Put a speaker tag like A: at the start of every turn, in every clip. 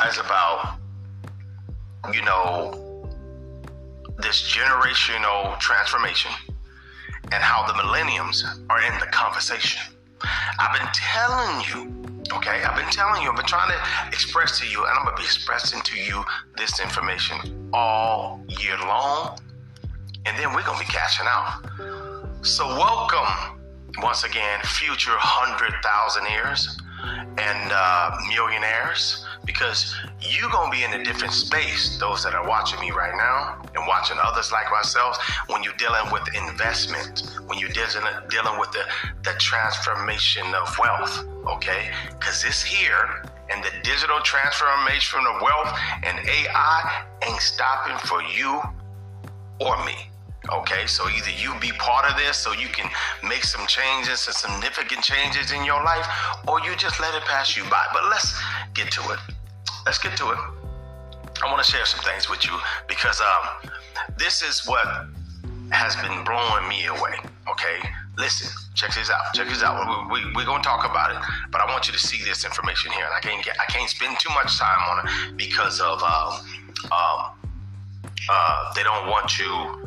A: guys about, this generational transformation and how the millenniums are in the conversation. I've been telling you, okay? I've been trying to express to you, and I'm going to be expressing to you this information all year long, and then we're going to be cashing out. So welcome once again, future 100,000 ears and millionaires, because you're going to be in a different space, those that are watching me right now and watching others like myself, when you're dealing with investment, when you're dealing with the transformation of wealth, okay? Because it's here, and the digital transformation of wealth and AI ain't stopping for you or me. Okay, so either you be part of this so you can make some changes, some significant changes in your life, or you just let it pass you by. But let's get to it. I want to share some things with you because this is what has been blowing me away. Okay, listen, check this out. We're going to talk about it, but I want you to see this information here. And I can't spend too much time on it because of they don't want you.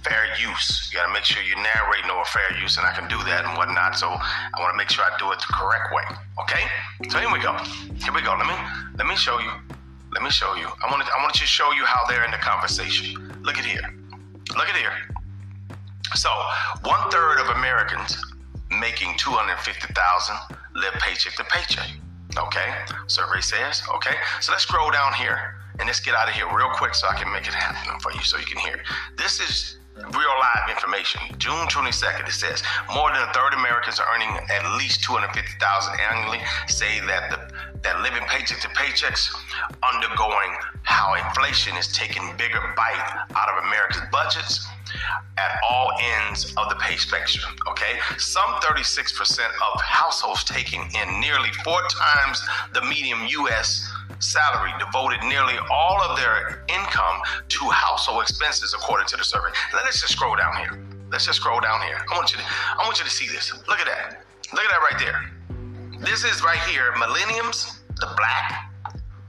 A: Fair use. You got to make sure you narrate no fair use, and I can do that and whatnot. So I want to make sure I do it the correct way. Okay? So here we go. Let me show you. I want to show you how they're in the conversation. Look at here. So 1/3 of Americans making $250,000 live paycheck to paycheck. Okay? Survey says. Okay? So let's scroll down here. And let's get out of here real quick so I can make it happen for you so you can hear it. This is real live information. June 22nd, it says more than 1/3 of Americans are earning at least $250,000 annually say that living paycheck to paychecks, undergoing how inflation is taking bigger bite out of America's budgets at all ends of the pay spectrum. Okay, some 36% of households taking in nearly 4 times the median U.S. salary devoted nearly all of their income to household expenses, according to the survey. Let's just scroll down here. I want you to see this. Look at that right there. This is right here, millennials, the black,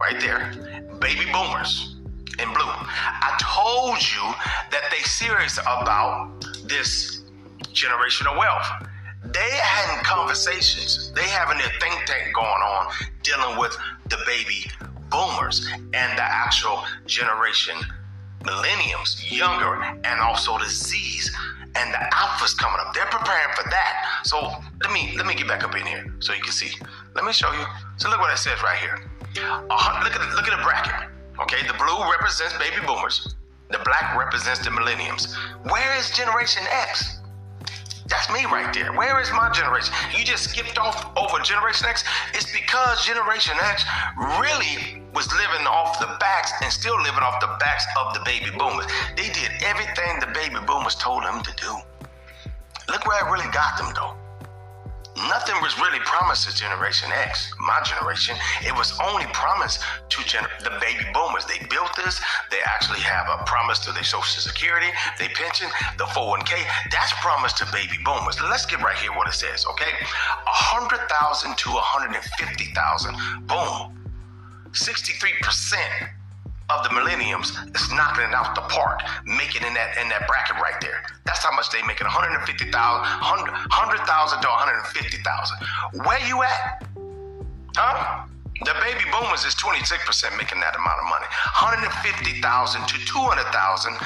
A: right there, baby boomers in blue. I told you that they serious about this generational wealth. They having conversations. They having their think tank going on, dealing with the baby boomers and the actual generation millenniums, younger, and also the Z's and the alphas coming up. They're preparing for that. So let me get back up in here so you can see. Let me show you. So look what it says right here. Look at the bracket. Okay, the blue represents baby boomers. The black represents the millenniums. Where is Generation X? That's me right there. Where is my generation? You just skipped over Generation X. It's because Generation X really was living off the backs and still living off the backs of the baby boomers. They did everything the baby boomers told them to do. Look where it really got them, though. Nothing was really promised to Generation X, my generation. It was only promised to the baby boomers. They built this. They actually have a promise to their Social Security, their pension, the 401k. That's promised to baby boomers. Let's get right here what it says, okay? 100,000 to 150,000. Boom. 63% of the millenniums is knocking it out the park, making in that bracket right there. That's how much they making, 100,000 to 150,000. Where you at? Huh? The baby boomers is 26% making that amount of money. 150,000 to 200,000.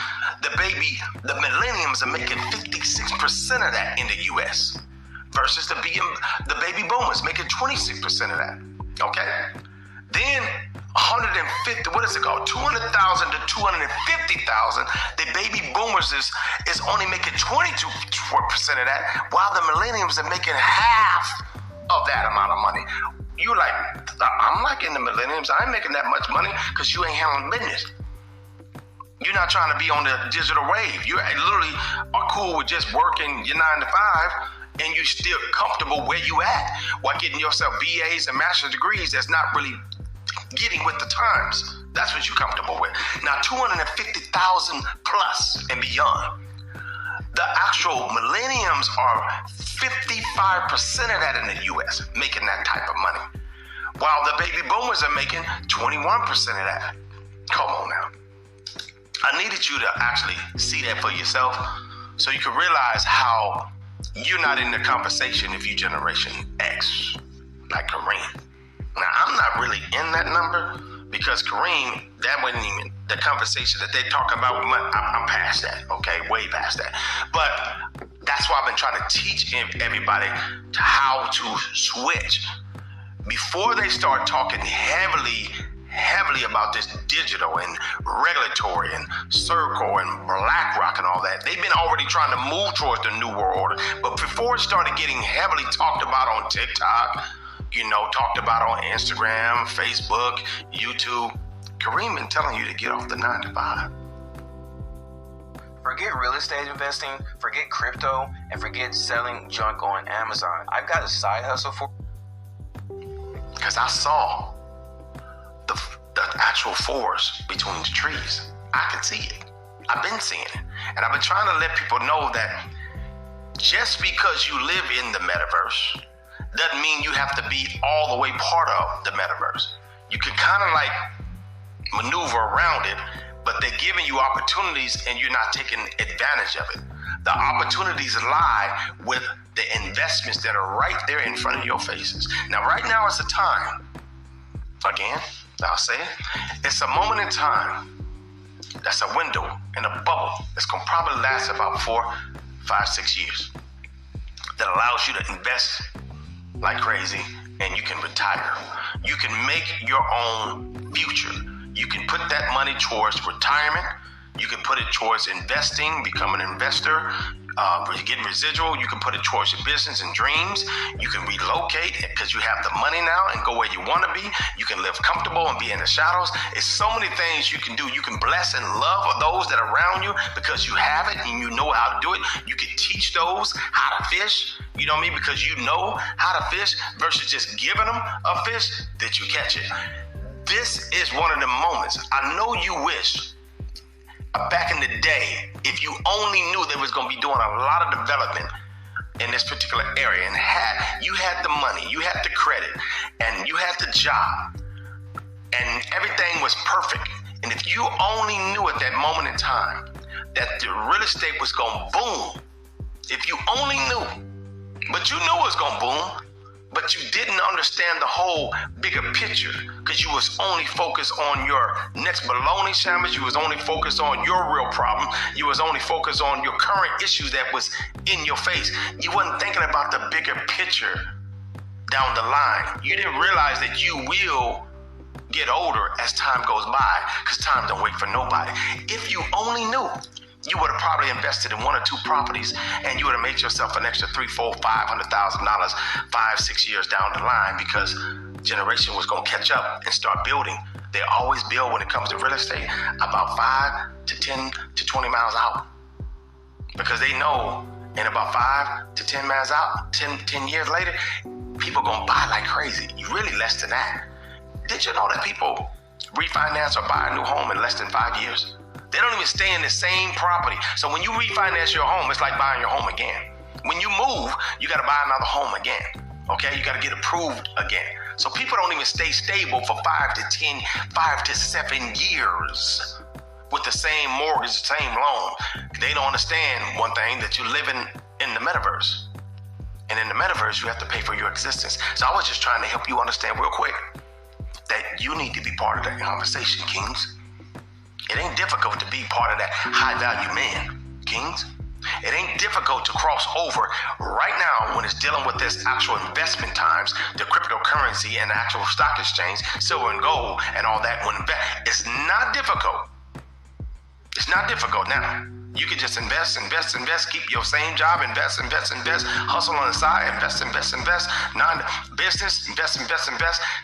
A: The millenniums are making 56% of that in the U.S. versus the baby boomers making 26% of that. Okay? Then 150, what is it called? 200,000 to 250,000. The baby boomers is only making 22% of that, while the millennials are making half of that amount of money. You're like, I'm not getting the millennials. I ain't making that much money because you ain't handling business. You're not trying to be on the digital wave. You literally are cool with just working your 9 to 5, and you're still comfortable where you at while getting yourself BAs and master's degrees that's not really getting with the times. That's what you're comfortable with. Now, 250,000 plus and beyond. The actual millenniums are 55% of that in the U.S. making that type of money. while the baby boomers are making 21% of that. Come on now. I needed you to actually see that for yourself so you can realize how you're not in the conversation if you Generation X, like Kareem. Now, I'm not really in that number because Kareem, that wasn't even the conversation that they talk about. I'm past that, okay? Way past that. But that's why I've been trying to teach everybody how to switch. Before they start talking heavily about this digital and regulatory and circle and BlackRock and all that, they've been already trying to move towards the new world order. But before it started getting heavily talked about on TikTok, talked about on Instagram, Facebook, YouTube, Kareem been telling you to get off the 9 to 5.
B: Forget real estate investing, forget crypto, and forget selling junk on Amazon. I've got a side hustle for...
A: Because I saw the actual forest between the trees. I can see it. I've been seeing it. And I've been trying to let people know that just because you live in the metaverse doesn't mean you have to be all the way part of the metaverse. You can kind of like maneuver around it, but they're giving you opportunities and you're not taking advantage of it. The opportunities lie with the investments that are right there in front of your faces. Now, right now is the time. Again, I'll say it. It's a moment in time. That's a window and a bubble that's going to probably last about 4, 5, 6 years. That allows you to invest like crazy and you can retire. You can make your own future. You can put that money towards retirement. You can put it towards investing, become an investor, get residual. You can put it towards your business and dreams. You can relocate because you have the money now and go where you want to be. You can live comfortable and be in the shadows. It's so many things you can do. You can bless and love those that are around you because you have it and you know how to do it. You can teach those how to fish, you know what I mean? Because you know how to fish versus just giving them a fish that you catch it. This is one of the moments. I know you wish back in the day, if you only knew they was going to be doing a lot of development in this particular area and you had the money, you had the credit, and you had the job, and everything was perfect. And if you only knew at that moment in time that the real estate was going to boom, if you only knew, but you knew it was going to boom, but you didn't understand the whole bigger picture because you was only focused on your next bologna sandwich. You was only focused on your real problem. You was only focused on your current issue that was in your face. You wasn't thinking about the bigger picture down the line. You didn't realize that you will get older as time goes by because time don't wait for nobody. If you only knew, you would have probably invested in 1 or 2 properties and you would have made yourself an extra $300,000, $400,000, $500,000, 5, 6 years down the line because generation was going to catch up and start building. They always build when it comes to real estate about 5 to 10 to 20 miles out because they know in about 5 to 10 miles out, 10 years later, people going to buy like crazy. Really less than that. Did you know that people refinance or buy a new home in less than 5 years? They don't even stay in the same property. So when you refinance your home, it's like buying your home again. When you move, you got to buy another home again. Okay? You got to get approved again. So people don't even stay stable for 5 to 10, 5 to 7 years with the same mortgage, the same loan. They don't understand one thing, that you're living in the metaverse. And in the metaverse, you have to pay for your existence. So I was just trying to help you understand real quick that you need to be part of that conversation, kings. It ain't difficult to be part of that high-value man, kings. It ain't difficult to cross over right now when it's dealing with this actual investment times, the cryptocurrency and the actual stock exchange, silver and gold and all that. It's not difficult. It's not difficult now. You can just invest, keep your same job, invest, hustle on the side, invest, business, invest,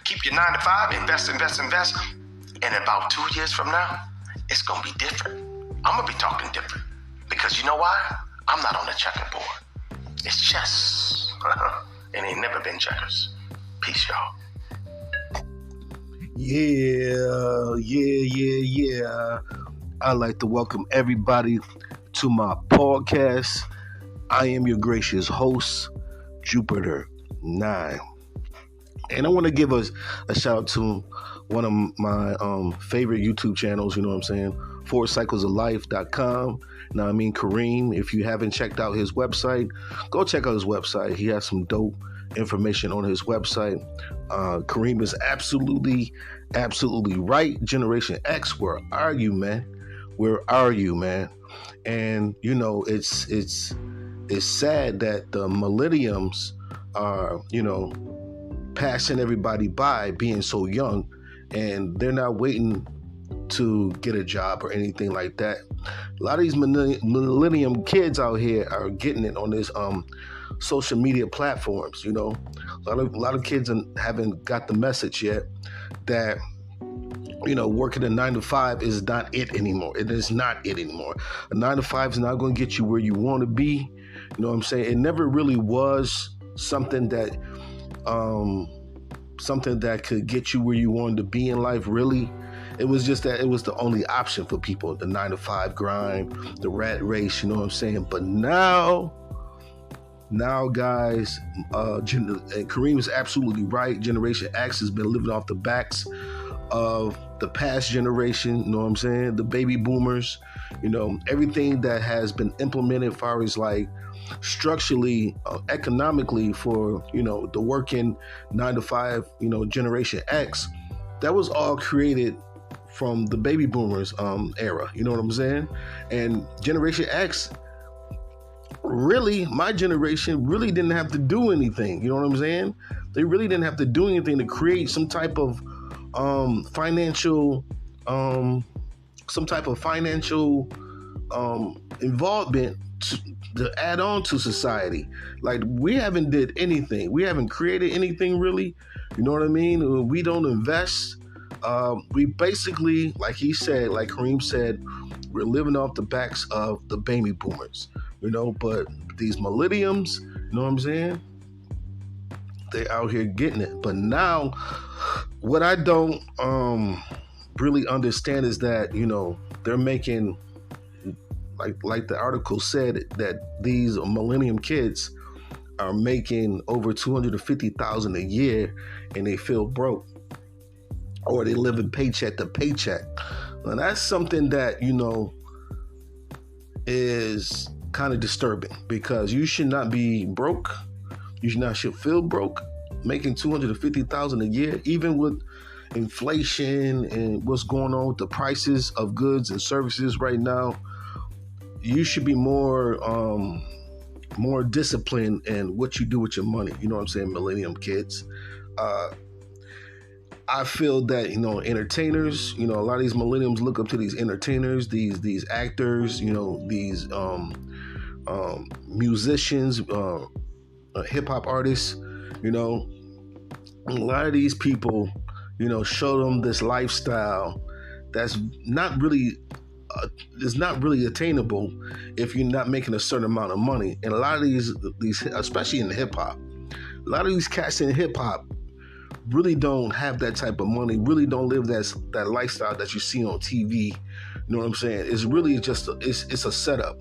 A: keep your 9 to 5, invest. And about 2 years from now, it's going to be different. I'm going to be talking different. Because you know why? I'm not on the checkerboard. It's chess. It ain't never been checkers. Peace, y'all.
C: Yeah. I'd like to welcome everybody to my podcast. I am your gracious host, Jupiter 9. And I want to give a shout out to one of my favorite YouTube channels, you know what I'm saying? FourCyclesOfLife.com. Now, I mean, Kareem, if you haven't checked out his website, go check out his website. He has some dope information on his website. Kareem is absolutely right. Generation X, where are you, man? Where are you, man? And, you know, it's sad that the millenniums are, you know, passing everybody by being so young, and they're not waiting to get a job or anything like that. A lot of these millennium kids out here are getting it on this social media platforms. You know, a lot of kids haven't got the message yet that, you know, working a 9 to 5 is not it anymore. It is not it anymore. A 9 to 5 is not going to get you where you want to be. You know what I'm saying? It never really was something that could get you where you wanted to be in life, really. It was just that it was the only option for people, the 9 to 5 grind, the rat race, you know what I'm saying? But now guys, and Kareem is absolutely right. Generation X has been living off the backs of the past generation, you know what I'm saying? The baby boomers, you know, everything that has been implemented as far as like structurally, economically for, you know, the working 9 to 5, you know, Generation X, that was all created from the baby boomers era, you know what I'm saying? And Generation X, really, my generation really didn't have to do anything, you know what I'm saying? They really didn't have to do anything to create some type of financial involvement to add on to society. Like, we haven't did anything. We haven't created anything, really. You know what I mean? We don't invest. We basically, like he said, like Kareem said, we're living off the backs of the baby boomers, you know, but these millenniums, you know what I'm saying? They out here getting it. But now, what I don't really understand is that, you know, they're making, like the article said, that these millennium kids are making over $250,000 a year, and they feel broke, or they living paycheck to paycheck. Now, that's something that, you know, is kind of disturbing, because you should not be broke. You should feel broke, making $250,000 a year, even with inflation and what's going on with the prices of goods and services right now. You should be more disciplined in what you do with your money. You know what I'm saying, millennium kids? I feel that, you know, entertainers, you know, a lot of these millenniums look up to these entertainers, these actors, you know, these musicians, hip hop artists, you know. A lot of these people, you know, show them this lifestyle that's not really attainable if you're not making a certain amount of money. And a lot of these, especially in hip hop, a lot of these cats in hip hop really don't have that type of money, really don't live that lifestyle that you see on TV. You know what I'm saying? It's really just it's a setup,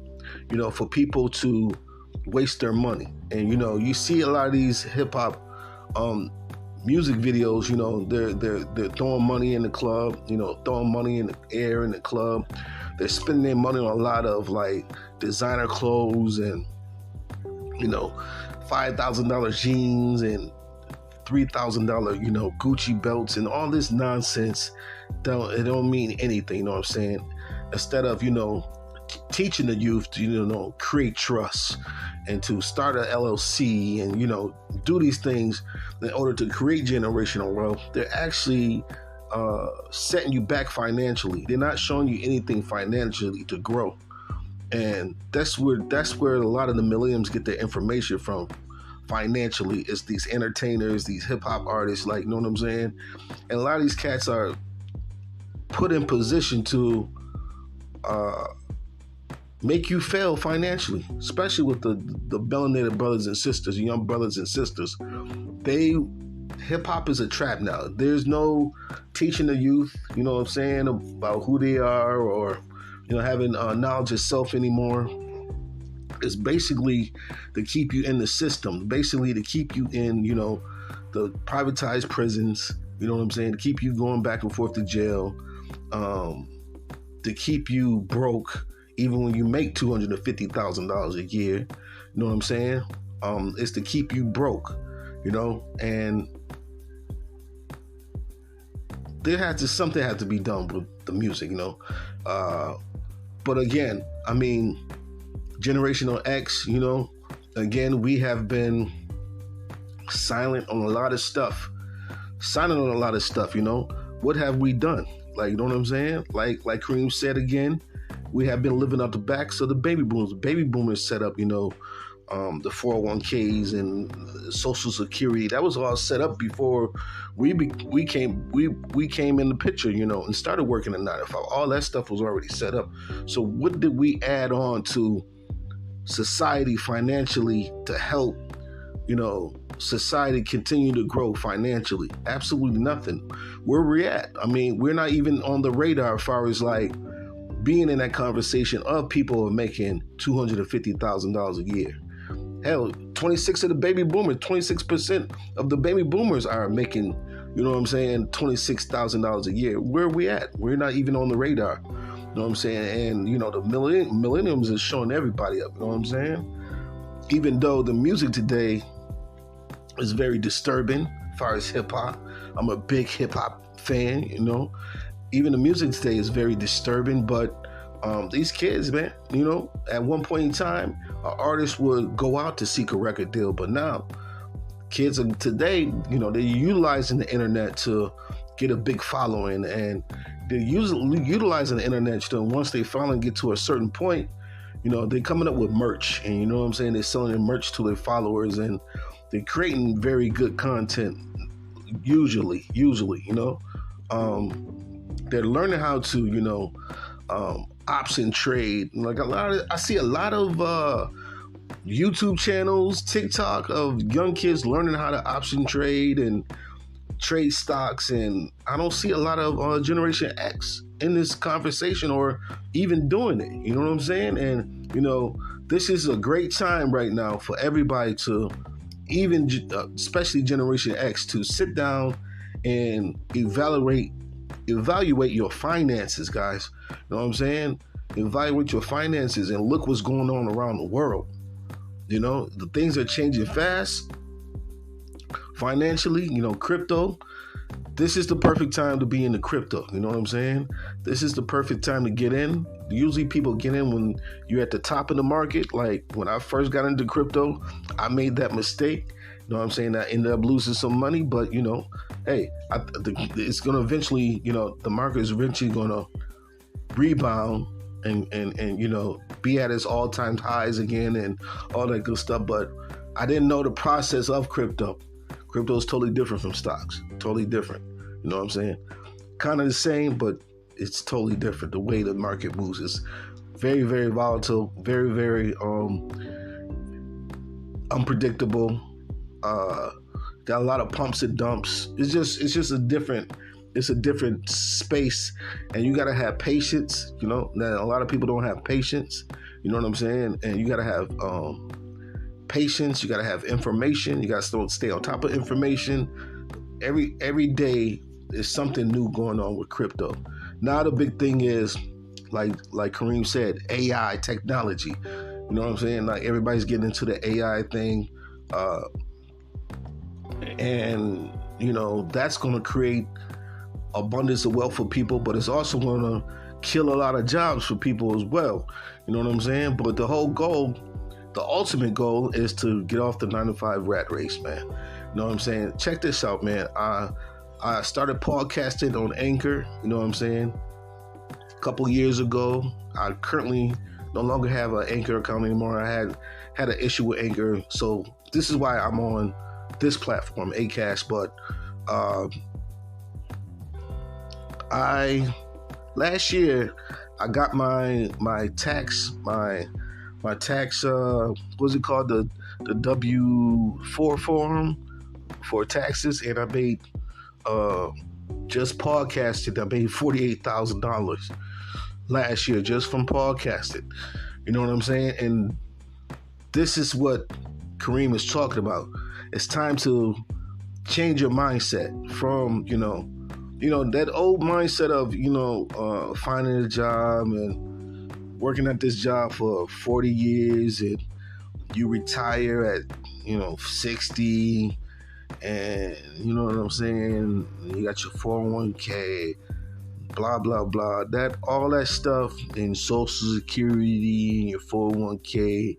C: you know, for people to waste their money. And, you know, you see a lot of these hip hop music videos, you know, they're throwing money in the club, you know, throwing money in the air in the club. They're spending their money on a lot of like designer clothes and, you know, $5,000 jeans and $3,000, you know, Gucci belts and all this nonsense. It don't mean anything, you know what I'm saying? Instead of, you know, teaching the youth to, you know, create trust and to start an LLC and, you know, do these things in order to create generational wealth, they're actually setting you back financially. They're not showing you anything financially to grow. And that's where a lot of the millennials get their information from financially. It's these entertainers, these hip hop artists, like, you know what I'm saying? And a lot of these cats are put in position to make you fail financially, especially with the melanated brothers and sisters, young brothers and sisters. Hip hop is a trap now. There's no teaching the youth, you know what I'm saying, about who they are, or, you know, having knowledge of self anymore. It's basically to keep you in the system, basically to keep you in, you know, the privatized prisons, you know what I'm saying, to keep you going back and forth to jail, to keep you broke even when you make $250,000 a year. You know what I'm saying? It's to keep you broke, you know, and something had to be done with the music, you know. But again, I mean, Generational X, you know, again, we have been silent on a lot of stuff, you know. What have we done? Like, you know what I'm saying? Like Kareem said again, we have been living out the backs of the baby boomers. Baby boomers set up, you know, the 401ks and Social Security. That was all set up before we came in the picture, you know, and started working at 9 to 5. All that stuff was already set up. So what did we add on to society financially to help, you know, society continue to grow financially? Absolutely nothing. Where we're at, I mean, we're not even on the radar as far as like being in that conversation of people are making $250,000 a year. Hell, 26% of the baby boomers are making, you know what I'm saying, $26,000 a year. Where are we at? We're not even on the radar. You know what I'm saying? And, you know, the millennials is showing everybody up. You know what I'm saying? Even though the music today is very disturbing as far as hip hop. I'm a big hip hop fan, you know. Even the music today is very disturbing, but these kids, man, you know, at one point in time, an artist would go out to seek a record deal, but now kids are today, you know, they're utilizing the internet to get a big following, and they're utilizing the internet to, once they finally get to a certain point, you know, they're coming up with merch, and you know what I'm saying, they're selling their merch to their followers, and they're creating very good content, usually, you know. They're learning how to, you know, option trade. Like I see a lot of YouTube channels, TikTok, of young kids learning how to option trade and trade stocks, and I don't see a lot of Generation X in this conversation or even doing it. You know what I'm saying? And, you know, this is a great time right now for everybody to, even especially Generation X, to sit down and evaluate your finances, guys. You know what I'm saying? Evaluate your finances and look what's going on around the world. You know, the things are changing fast financially. You know, crypto. This is the perfect time to be in the crypto. You know what I'm saying? This is the perfect time to get in. Usually people get in when you're at the top of the market. Like when I first got into crypto, I made that mistake. You know what I'm saying? I ended up losing some money, but, you know, hey, it's going to eventually, you know, the market is eventually going to rebound and you know, be at its all-time highs again and all that good stuff. But I didn't know the process of crypto. Crypto is totally different from stocks. Totally different. You know what I'm saying? Kind of the same, but it's totally different. The way the market moves is very, very volatile, very, very unpredictable. Got a lot of pumps and dumps. It's just a different space, and you gotta have patience. You know, now a lot of people don't have patience. You know what I'm saying? And you gotta have patience. You gotta have information. You gotta stay on top of information. Every day there's something new going on with crypto. Now the big thing is, like Kareem said, AI technology. You know what I'm saying? Like everybody's getting into the AI thing. And, you know, that's going to create abundance of wealth for people, but it's also going to kill a lot of jobs for people as well. You know what I'm saying? But the whole goal, the ultimate goal, is to get off the 9 to 5 rat race, man. You know what I'm saying? Check this out, man. I started podcasting on Anchor. You know what I'm saying? A couple years ago. I currently no longer have an Anchor account anymore. I had an issue with Anchor, so this is why I'm on this platform, Acast. But last year I got my tax what's it called, the W-4 form for taxes, and I made just podcasting. I made $48,000 last year just from podcasting. You know what I'm saying? And this is what Kareem is talking about. It's time to change your mindset from, that old mindset of, finding a job and working at this job for 40 years and you retire at, 60 and you know what I'm saying? You got your 401k, blah, blah, blah. All that stuff in Social Security and your 401k,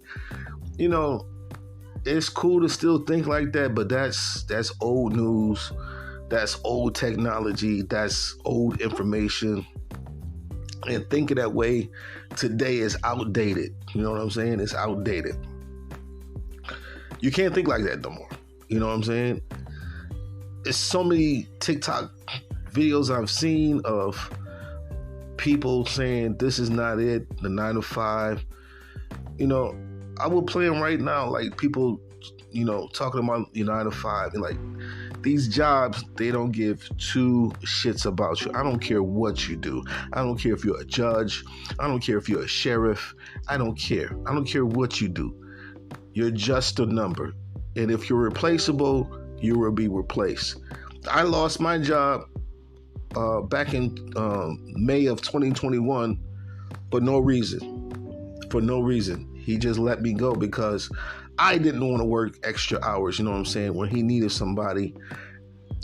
C: it's cool to still think like that, but that's old news. That's old technology. That's old information. And thinking that way today is outdated. You know what I'm saying? It's outdated. You can't think like that no more. You know what I'm saying? There's so many TikTok videos I've seen of people saying this is not it, the 9 to 5. I will play them right now, like people, talking about your 9 to 5. And like, these jobs, they don't give two shits about you. I don't care what you do. I don't care if you're a judge. I don't care if you're a sheriff. I don't care. I don't care what you do. You're just a number. And if you're replaceable, you will be replaced. I lost my job back in May of 2021 for no reason. He just let me go because I didn't want to work extra hours, you know what I'm saying? When he needed somebody,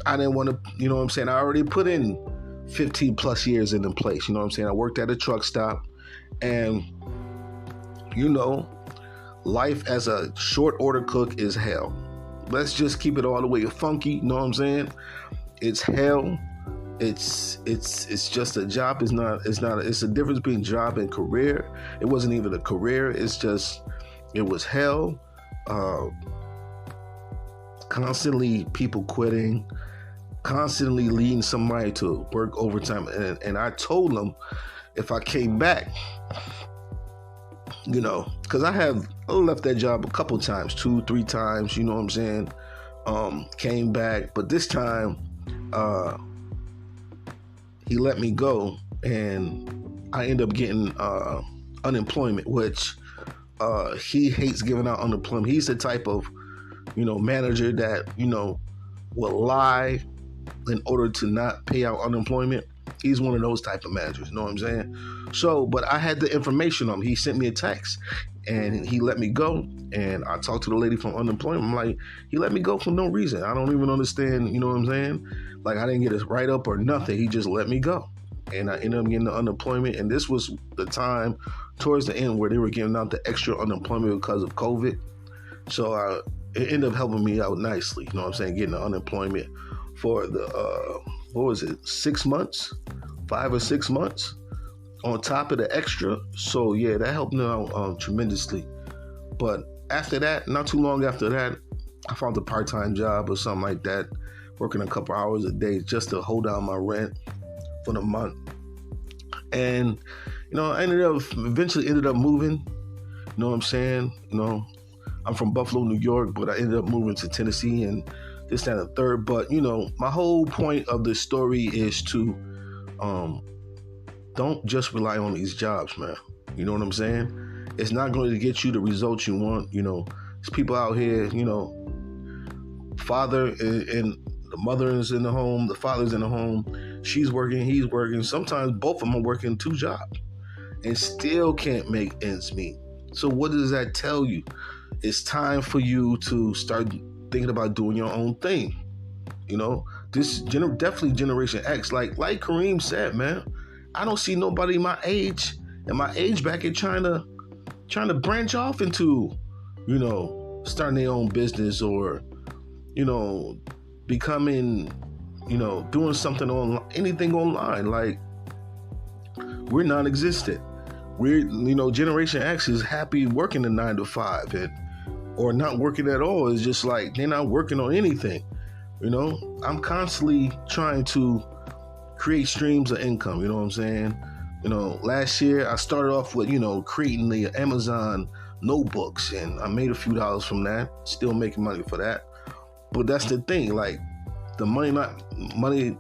C: I didn't want to, you know what I'm saying? I already put in 15 plus years in the place, you know what I'm saying? I worked at a truck stop and, life as a short order cook is hell. Let's just keep it all the way funky, you know what I'm saying? It's hell. It's just a job. It's a difference between job and career. It wasn't even a career. It was hell. Constantly people quitting, constantly leading somebody to work overtime. And I told them if I came back, because I left that job a couple times, 2-3 times, you know what I'm saying? Came back, but this time, he let me go and I ended up getting unemployment, which he hates giving out unemployment. He's the type of, manager that, will lie in order to not pay out unemployment. He's one of those type of managers, you know what I'm saying? So, but I had the information on him. He sent me a text and he let me go. And I talked to the lady from unemployment. I'm like, he let me go for no reason. I don't even understand, you know what I'm saying? Like, I didn't get a write-up or nothing. He just let me go. And I ended up getting the unemployment. And this was the time towards the end where they were giving out the extra unemployment because of COVID. So it ended up helping me out nicely, you know what I'm saying? Getting the unemployment for the, 6 months? 5 or 6 months on top of the extra. So yeah, that helped me out tremendously. But after that, not too long after that, I found a part-time job or something like that, working a couple hours a day just to hold down my rent for the month. And, I eventually ended up moving, you know what I'm saying? I'm from Buffalo, New York, but I ended up moving to Tennessee and this, that, and the third. But, my whole point of this story is to don't just rely on these jobs, man. You know what I'm saying? It's not going to get you the results you want. There's people out here, father and the mother is in the home, the father's in the home, she's working, he's working. Sometimes both of them are working 2 jobs and still can't make ends meet. So what does that tell you? It's time for you to start thinking about doing your own thing. This definitely Generation X. Like Kareem said, man, I don't see nobody my age and my age bracket trying to branch off into, starting their own business or, becoming, doing something on anything online. Like, we're non-existent. We're, Generation X is happy working the 9 to 5 or not working at all. It's just like they're not working on anything. I'm constantly trying to create streams of income. You know what I'm saying? Last year I started off with, creating the Amazon notebooks and I made a few dollars from that, still making money for that. But that's the thing, like the money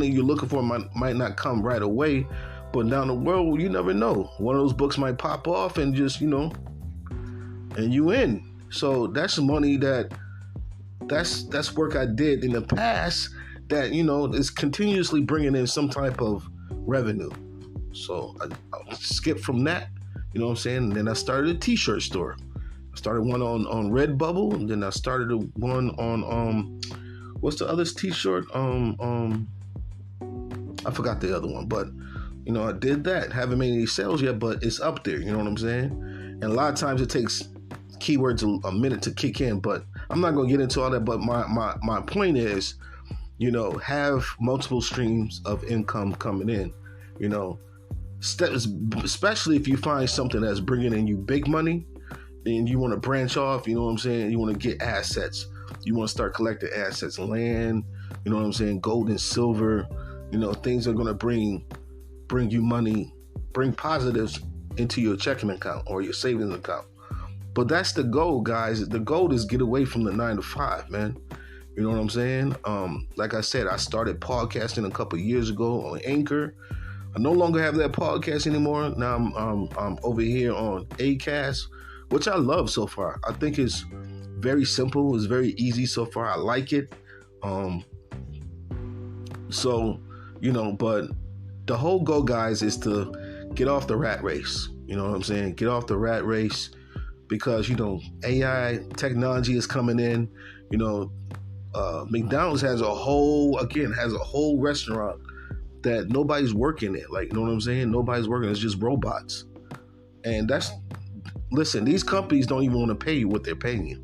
C: you're looking for might not come right away, but down the road, you never know. One of those books might pop off and just, and you in. So that's money that that's work I did in the past that, is continuously bringing in some type of revenue. So I skipped from that, you know what I'm saying? And then I started a t-shirt store. I started one on Redbubble, and then I started one on what's the other t-shirt? I forgot the other one, but I did that. Haven't made any sales yet, but it's up there, you know what I'm saying? And a lot of times it takes keywords a minute to kick in, but I'm not gonna get into all that. But my point is, have multiple streams of income coming in, especially if you find something that's bringing in you big money and you want to branch off, you know what I'm saying? You want to get assets. You want to start collecting assets, land, you know what I'm saying? Gold and silver, things are going to bring you money, bring positives into your checking account or your savings account. But that's the goal, guys. The goal is get away from the 9 to 5, man. You know what I'm saying? Like I said, I started podcasting a couple of years ago on Anchor. I no longer have that podcast anymore. Now I'm over here on Acast, which I love so far. I think it's very simple. It's very easy so far. I like it. But the whole goal, guys, is to get off the rat race. You know what I'm saying? Get off the rat race because, AI technology is coming in. McDonald's has a whole restaurant that nobody's working in. Like, you know what I'm saying? Nobody's working. It's just robots. And listen, these companies don't even want to pay you what they're paying you.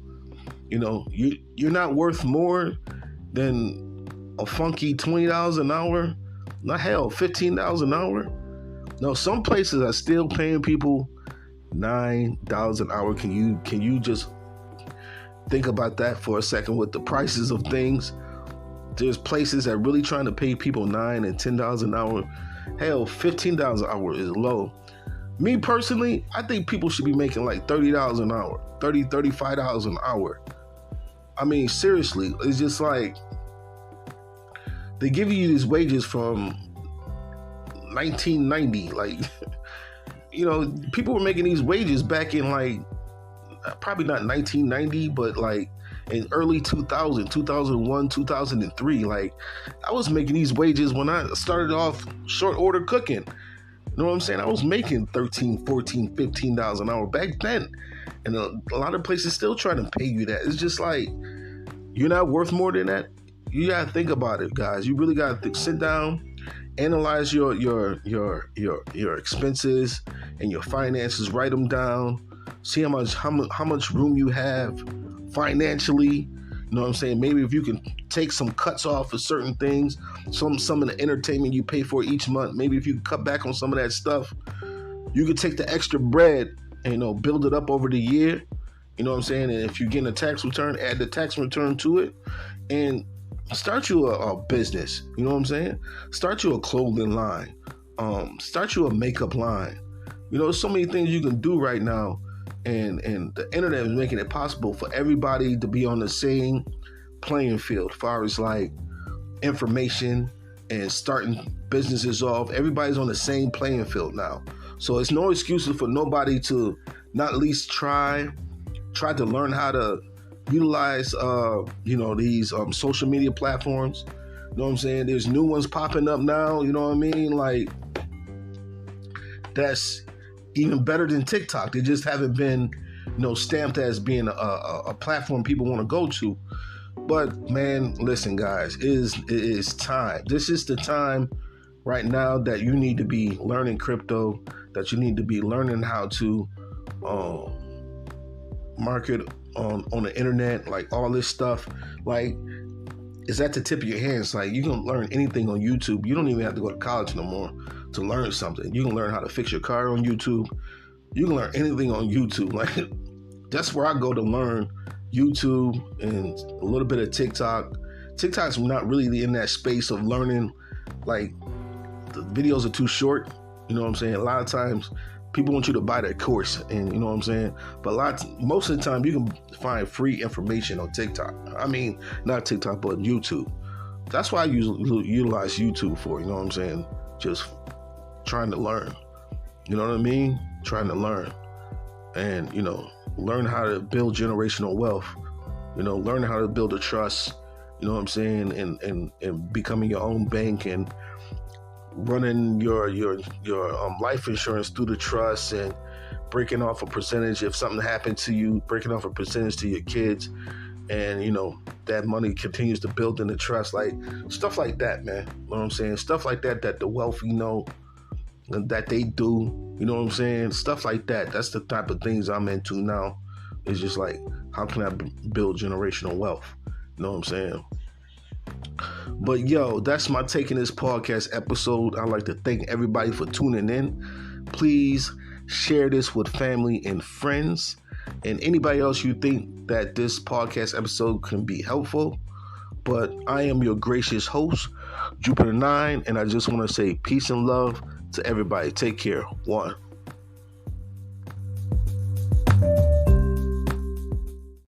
C: You're not worth more than a funky $20 an hour. Not hell, $15 an hour. No, some places are still paying people $9 an hour. Can you just think about that for a second with the prices of things? There's places that are really trying to pay people $9 and $10 an hour. Hell, $15 an hour is low. Me personally, I think people should be making like $30 an hour, $35 an hour. I mean, seriously, it's just like they give you these wages from 1990. Like, people were making these wages back in like, probably not 1990, but like in early 2000, 2001, 2003. Like, I was making these wages when I started off short order cooking. You know what I'm saying? I was making $13, $14, $15 an hour back then. And a lot of places still trying to pay you that. It's just like, you're not worth more than that. You got to think about it, guys. You really got to sit down, analyze your expenses and your finances, write them down, see how much room you have financially. You know what I'm saying? Maybe if you can take some cuts off of certain things, some of the entertainment you pay for each month, maybe if you can cut back on some of that stuff, you could take the extra bread and, build it up over the year. You know what I'm saying? And if you're getting a tax return, add the tax return to it and start you a business. You know what I'm saying? Start you a clothing line. Start you a makeup line. There's so many things you can do right now. And the internet is making it possible for everybody to be on the same playing field as far as like information and starting businesses off. Everybody's on the same playing field now. So it's no excuses for nobody to not at least try to learn how to utilize, these social media platforms. You know what I'm saying? There's new ones popping up now. You know what I mean? Like, that's even better than TikTok. They just haven't been, stamped as being a platform people want to go to. But man, listen, guys, it is time. This is the time right now that you need to be learning crypto, that you need to be learning how to market on the internet, like all this stuff. Like, it's at the tip of your hands. Like, you can learn anything on YouTube. You don't even have to go to college no more to learn something. You can learn how to fix your car on YouTube. You can learn anything on YouTube. Like, that's where I go to learn. YouTube and a little bit of TikTok. TikTok's not really in that space of learning. Like, the videos are too short. You know what I'm saying? A lot of times people want you to buy their course, and you know what I'm saying? But most of the time you can find free information on TikTok. I mean, not TikTok, but YouTube. That's why I utilize YouTube for, you know what I'm saying? Just trying to learn. You know what I mean? Trying to learn. And, learn how to build generational wealth. learning how to build a trust, you know what I'm saying, and becoming your own bank and running your life insurance through the trust and breaking off a percentage if something happened to you, breaking off a percentage to your kids, and that money continues to build in the trust, like stuff like that, man. You know what I'm saying? Stuff like that the wealthy that they do. You know what I'm saying? Stuff like that. That's the type of things I'm into now. It's just like, how can I build generational wealth? You know what I'm saying? But yo, that's my take in this podcast episode. I'd like to thank everybody for tuning in. Please share this with family and friends and anybody else you think that this podcast episode can be helpful. But I am your gracious host, Jupiter 9, and I just want to say peace and love to everybody. Take care. One.